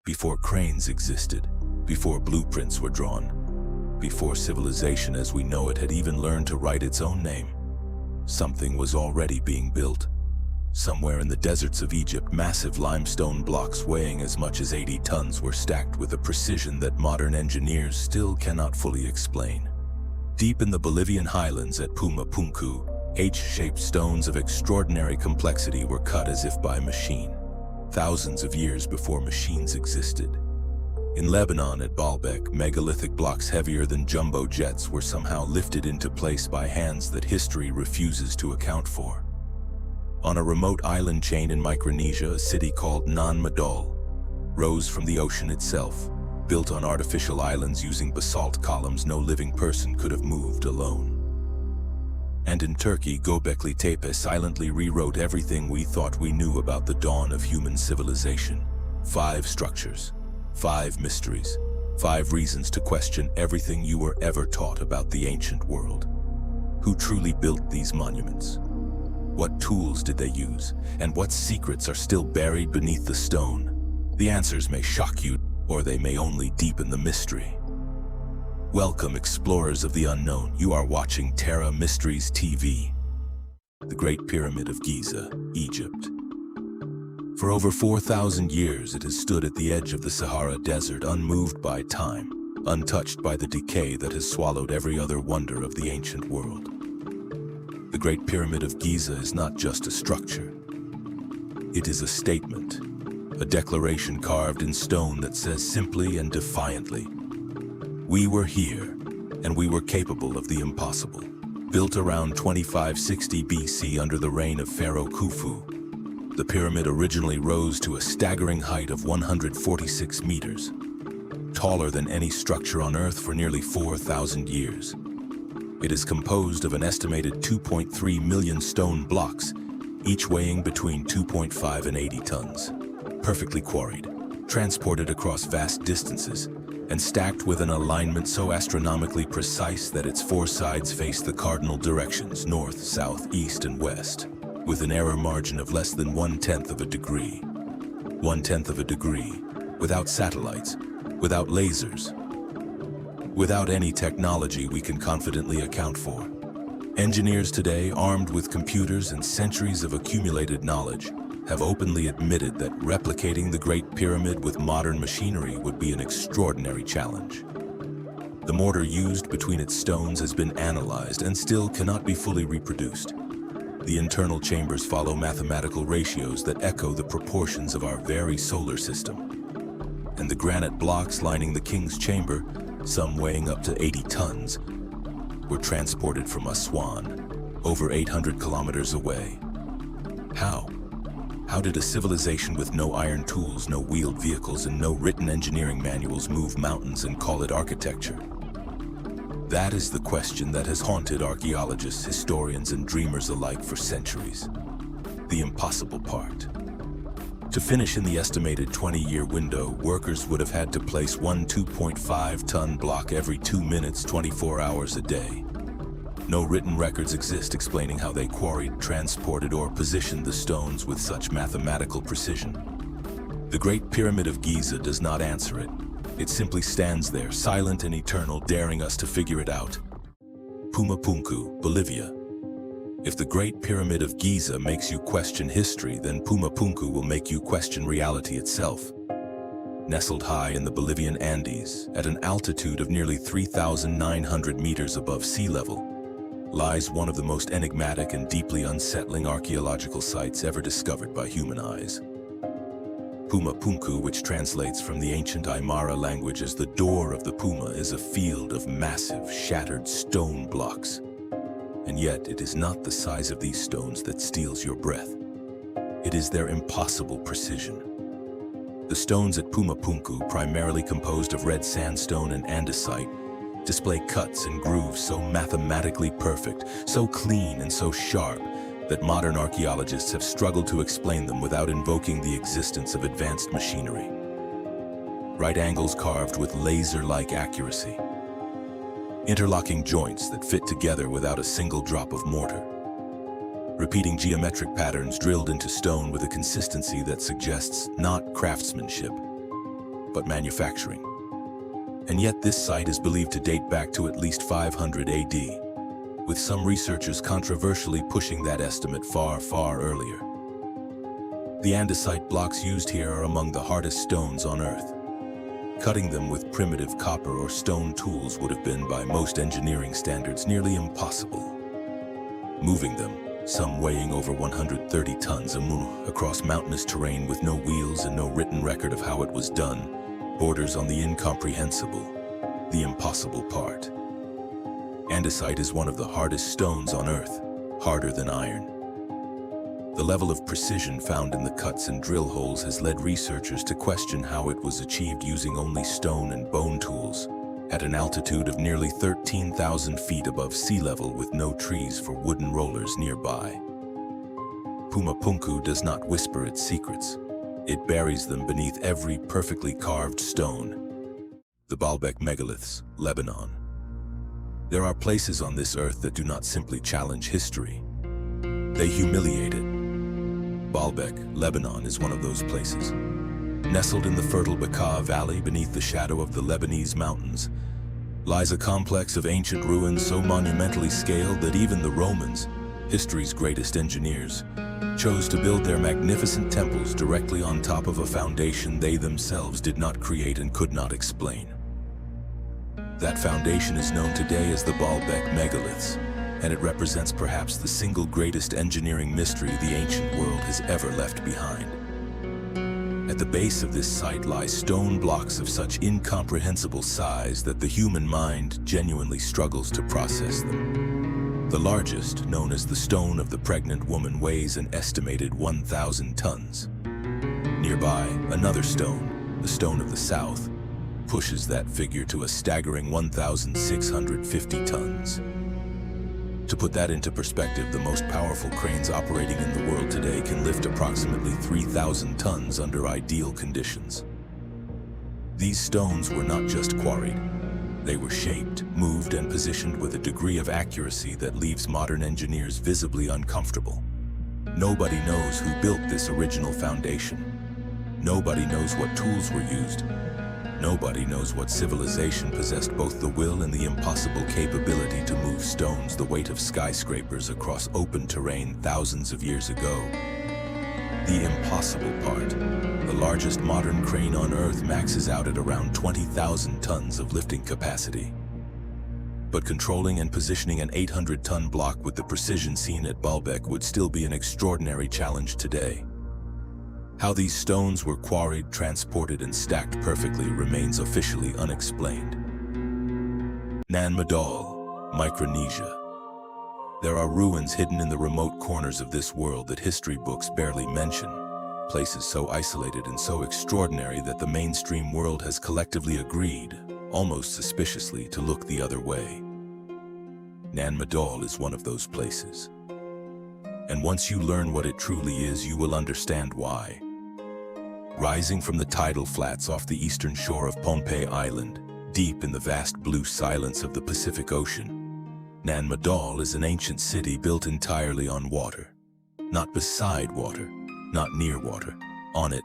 before cranes existed, before blueprints were drawn, before civilization as we know it had even learned to write its own name. Something was already being built. Somewhere in the deserts of Egypt, massive limestone blocks weighing as much as 80 tons were stacked with a precision that modern engineers still cannot fully explain. Deep in the Bolivian highlands at Puma Punku, H-shaped stones of extraordinary complexity were cut as if by machine, thousands of years before machines existed. In Lebanon at Baalbek, megalithic blocks heavier than jumbo jets were somehow lifted into place by hands that history refuses to account for. On a remote island chain in Micronesia, a city called Nan Madol rose from the ocean itself, built on artificial islands using basalt columns no living person could have moved alone. And in Turkey, Gobekli Tepe silently rewrote everything we thought we knew about the dawn of human civilization. 5 structures, 5 mysteries, 5 reasons to question everything you were ever taught about the ancient world. Who truly built these monuments? What tools did they use? And what secrets are still buried beneath the stone? The answers may shock you, or they may only deepen the mystery. Welcome, explorers of the unknown. You are watching Terra Mysteries TV. The Great Pyramid of Giza, Egypt. For over 4,000 years, it has stood at the edge of the Sahara Desert, unmoved by time, untouched by the decay that has swallowed every other wonder of the ancient world. The Great Pyramid of Giza is not just a structure. It is a statement, a declaration carved in stone that says simply and defiantly, we were here, and we were capable of the impossible. Built around 2560 BC under the reign of Pharaoh Khufu, the pyramid originally rose to a staggering height of 146 meters, taller than any structure on Earth for nearly 4,000 years. It is composed of an estimated 2.3 million stone blocks, each weighing between 2.5 and 80 tons, perfectly quarried, transported across vast distances, and stacked with an alignment so astronomically precise that its 4 sides face the cardinal directions, north, south, east, and west, with an error margin of less than 1/10 of a degree. 1/10 of a degree, without satellites, without lasers, without any technology we can confidently account for. Engineers today, armed with computers and centuries of accumulated knowledge, have openly admitted that replicating the Great Pyramid with modern machinery would be an extraordinary challenge. The mortar used between its stones has been analyzed and still cannot be fully reproduced. The internal chambers follow mathematical ratios that echo the proportions of our very solar system. And the granite blocks lining the king's chamber, some weighing up to 80 tons, were transported from Aswan, over 800 kilometers away. How? How did a civilization with no iron tools, no wheeled vehicles, and no written engineering manuals move mountains and call it architecture? That is the question that has haunted archaeologists, historians, and dreamers alike for centuries. The impossible part. To finish in the estimated 20-year window, workers would have had to place one 2.5-ton block every 2 minutes, 24 hours a day. No written records exist explaining how they quarried, transported, or positioned the stones with such mathematical precision. The Great Pyramid of Giza does not answer it. It simply stands there, silent and eternal, daring us to figure it out. Puma Punku, Bolivia. If the Great Pyramid of Giza makes you question history, then Puma Punku will make you question reality itself. Nestled high in the Bolivian Andes, at an altitude of nearly 3,900 meters above sea level, lies one of the most enigmatic and deeply unsettling archaeological sites ever discovered by human eyes. Puma Punku, which translates from the ancient Aymara language as the door of the Puma, is a field of massive, shattered stone blocks. And yet, it is not the size of these stones that steals your breath. It is their impossible precision. The stones at Puma Punku, primarily composed of red sandstone and andesite, display cuts and grooves so mathematically perfect, so clean and so sharp, that modern archaeologists have struggled to explain them without invoking the existence of advanced machinery. Right angles carved with laser-like accuracy. Interlocking joints that fit together without a single drop of mortar. Repeating geometric patterns drilled into stone with a consistency that suggests not craftsmanship, but manufacturing. And yet this site is believed to date back to at least 500 AD, with some researchers controversially pushing that estimate far, far earlier. The andesite blocks used here are among the hardest stones on Earth. Cutting them with primitive copper or stone tools would have been, by most engineering standards, nearly impossible. Moving them, some weighing over 130 tons across mountainous terrain with no wheels and no written record of how it was done, borders on the incomprehensible, the impossible part. Andesite is one of the hardest stones on Earth, harder than iron. The level of precision found in the cuts and drill holes has led researchers to question how it was achieved using only stone and bone tools, at an altitude of nearly 13,000 feet above sea level with no trees for wooden rollers nearby. Puma Punku does not whisper its secrets. It buries them beneath every perfectly carved stone. The Baalbek megaliths, Lebanon. There are places on this earth that do not simply challenge history. They humiliate it. Baalbek, Lebanon is one of those places. Nestled in the fertile Bekaa Valley beneath the shadow of the Lebanese mountains, lies a complex of ancient ruins so monumentally scaled that even the Romans, history's greatest engineers, chose to build their magnificent temples directly on top of a foundation they themselves did not create and could not explain. That foundation is known today as the Baalbek megaliths, and it represents perhaps the single greatest engineering mystery the ancient world has ever left behind. At the base of this site lie stone blocks of such incomprehensible size that the human mind genuinely struggles to process them. The largest, known as the Stone of the Pregnant Woman, weighs an estimated 1,000 tons. Nearby, another stone, the Stone of the South, pushes that figure to a staggering 1,650 tons. To put that into perspective, the most powerful cranes operating in the world today can lift approximately 3,000 tons under ideal conditions. These stones were not just quarried. They were shaped, moved, and positioned with a degree of accuracy that leaves modern engineers visibly uncomfortable. Nobody knows who built this original foundation. Nobody knows what tools were used. Nobody knows what civilization possessed both the will and the impossible capability to move stones the weight of skyscrapers across open terrain thousands of years ago. The impossible part, the largest modern crane on Earth, maxes out at around 20,000 tons of lifting capacity. But controlling and positioning an 800-ton block with the precision seen at Baalbek would still be an extraordinary challenge today. How these stones were quarried, transported, and stacked perfectly remains officially unexplained. Nan Madol, Micronesia. There are ruins hidden in the remote corners of this world that history books barely mention, places so isolated and so extraordinary that the mainstream world has collectively agreed, almost suspiciously, to look the other way. Nan Madol is one of those places. And once you learn what it truly is, you will understand why. Rising from the tidal flats off the eastern shore of Pohnpei Island, deep in the vast blue silence of the Pacific Ocean, Nan Madol is an ancient city built entirely on water. Not beside water, not near water, on it.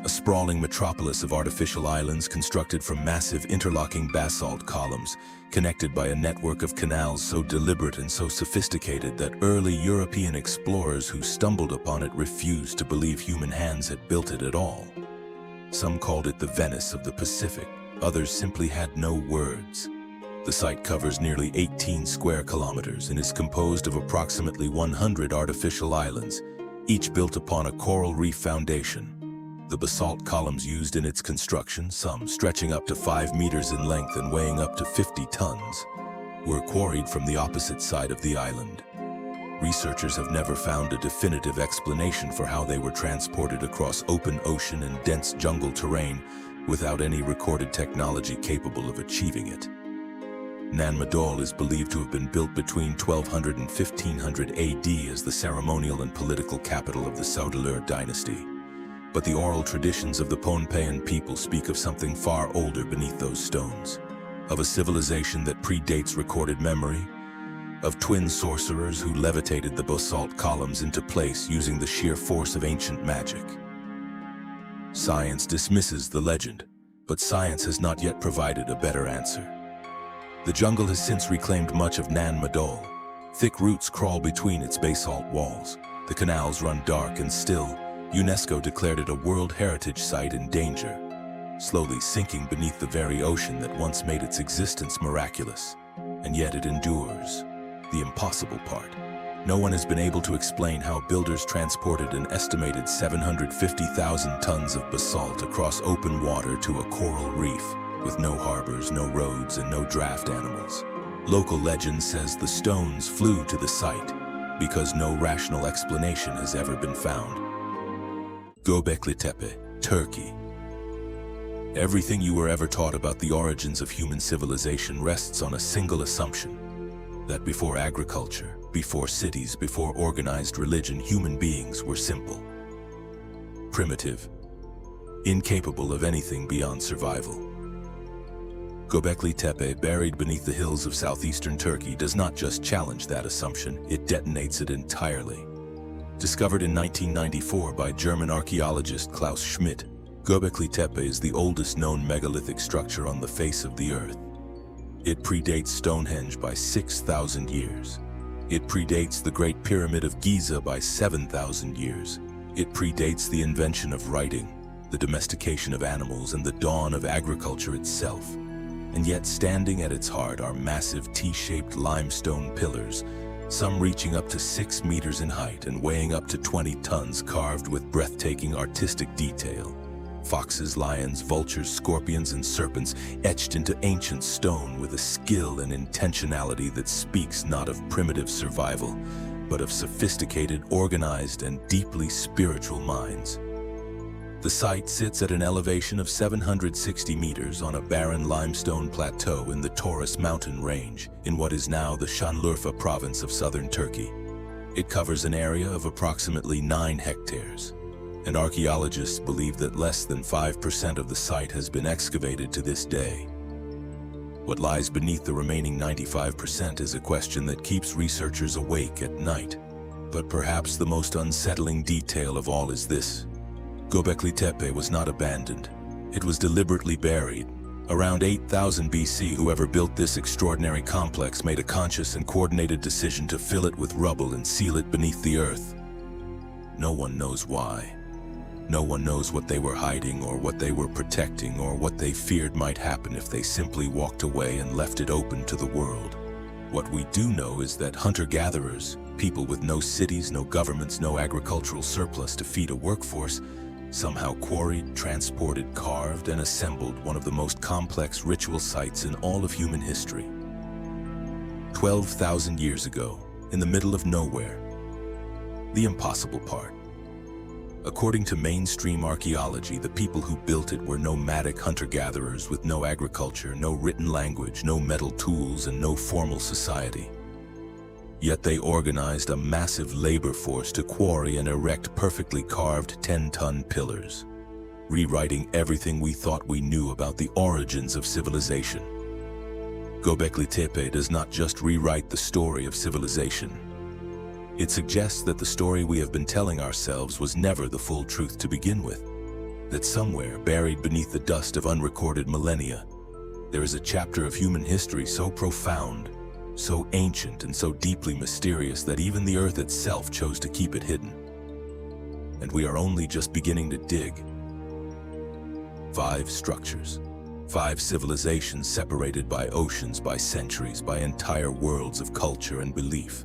A sprawling metropolis of artificial islands constructed from massive interlocking basalt columns, connected by a network of canals so deliberate and so sophisticated that early European explorers who stumbled upon it refused to believe human hands had built it at all. Some called it the Venice of the Pacific, others simply had no words. The site covers nearly 18 square kilometers and is composed of approximately 100 artificial islands, each built upon a coral reef foundation. The basalt columns used in its construction, some stretching up to 5 meters in length and weighing up to 50 tons, were quarried from the opposite side of the island. Researchers have never found a definitive explanation for how they were transported across open ocean and dense jungle terrain without any recorded technology capable of achieving it. Nan Madol is believed to have been built between 1200 and 1500 AD as the ceremonial and political capital of the Saudeleur dynasty. But the oral traditions of the Pohnpeian people speak of something far older beneath those stones, of a civilization that predates recorded memory, of twin sorcerers who levitated the basalt columns into place using the sheer force of ancient magic. Science dismisses the legend, but science has not yet provided a better answer. The jungle has since reclaimed much of Nan Madol. Thick roots crawl between its basalt walls. The canals run dark and still. UNESCO declared it a World Heritage Site in danger, slowly sinking beneath the very ocean that once made its existence miraculous. And yet it endures. The impossible part. No one has been able to explain how builders transported an estimated 750,000 tons of basalt across open water to a coral reef, with no harbors, no roads, and no draft animals. Local legend says the stones flew to the site because no rational explanation has ever been found. Gobekli Tepe, Turkey. Everything you were ever taught about the origins of human civilization rests on a single assumption: that before agriculture, before cities, before organized religion, human beings were simple, primitive, incapable of anything beyond survival. Gobekli Tepe, buried beneath the hills of southeastern Turkey, does not just challenge that assumption, it detonates it entirely. Discovered in 1994 by German archaeologist Klaus Schmidt, Gobekli Tepe is the oldest known megalithic structure on the face of the earth. It predates Stonehenge by 6,000 years. It predates the Great Pyramid of Giza by 7,000 years. It predates the invention of writing, the domestication of animals, and the dawn of agriculture itself. And yet standing at its heart are massive T-shaped limestone pillars, some reaching up to 6 meters in height and weighing up to 20 tons, carved with breathtaking artistic detail. Foxes, lions, vultures, scorpions, and serpents etched into ancient stone with a skill and intentionality that speaks not of primitive survival, but of sophisticated, organized, and deeply spiritual minds. The site sits at an elevation of 760 meters on a barren limestone plateau in the Taurus mountain range in what is now the Şanlıurfa province of southern Turkey. It covers an area of approximately 9 hectares, and archaeologists believe that less than 5% of the site has been excavated to this day. What lies beneath the remaining 95% is a question that keeps researchers awake at night. But perhaps the most unsettling detail of all is this: Gobekli Tepe was not abandoned. It was deliberately buried. Around 8000 BC, whoever built this extraordinary complex made a conscious and coordinated decision to fill it with rubble and seal it beneath the earth. No one knows why. No one knows what they were hiding, or what they were protecting, or what they feared might happen if they simply walked away and left it open to the world. What we do know is that hunter-gatherers, people with no cities, no governments, no agricultural surplus to feed a workforce, somehow quarried, transported, carved, and assembled one of the most complex ritual sites in all of human history. 12,000 years ago, in the middle of nowhere. The impossible part. According to mainstream archaeology, the people who built it were nomadic hunter-gatherers with no agriculture, no written language, no metal tools, and no formal society. Yet they organized a massive labor force to quarry and erect perfectly carved 10-ton pillars, rewriting everything we thought we knew about the origins of civilization. Gobekli Tepe does not just rewrite the story of civilization. It suggests that the story we have been telling ourselves was never the full truth to begin with. That somewhere, buried beneath the dust of unrecorded millennia, there is a chapter of human history so profound, so ancient, and so deeply mysterious that even the earth itself chose to keep it hidden. And we are only just beginning to dig. 5 structures, 5 civilizations separated by oceans, by centuries, by entire worlds of culture and belief.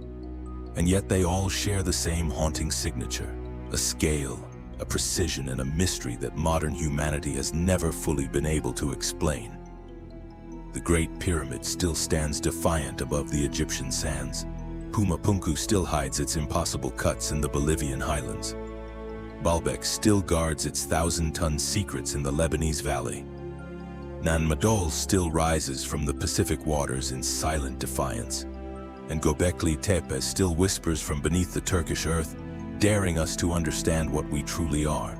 And yet they all share the same haunting signature: a scale, a precision, and a mystery that modern humanity has never fully been able to explain. The Great Pyramid still stands defiant above the Egyptian sands. Puma Punku still hides its impossible cuts in the Bolivian highlands. Baalbek still guards its 1,000-ton secrets in the Lebanese valley. Nan Madol still rises from the Pacific waters in silent defiance. And Gobekli Tepe still whispers from beneath the Turkish earth, daring us to understand what we truly are.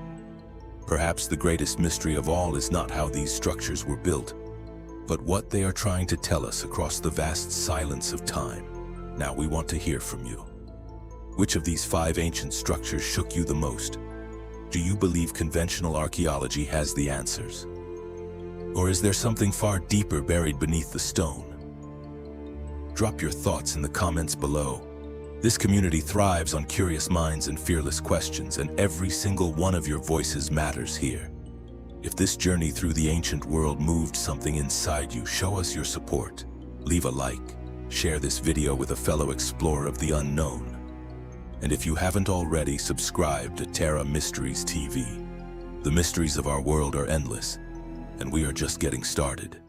Perhaps the greatest mystery of all is not how these structures were built, but what they are trying to tell us across the vast silence of time. Now we want to hear from you. Which of these 5 ancient structures shook you the most? Do you believe conventional archaeology has the answers? Or is there something far deeper buried beneath the stone? Drop your thoughts in the comments below. This community thrives on curious minds and fearless questions, and every single one of your voices matters here. If this journey through the ancient world moved something inside you, show us your support. Leave a like, share this video with a fellow explorer of the unknown. And if you haven't already, subscribe to Terra Mysteries TV. The mysteries of our world are endless, and we are just getting started.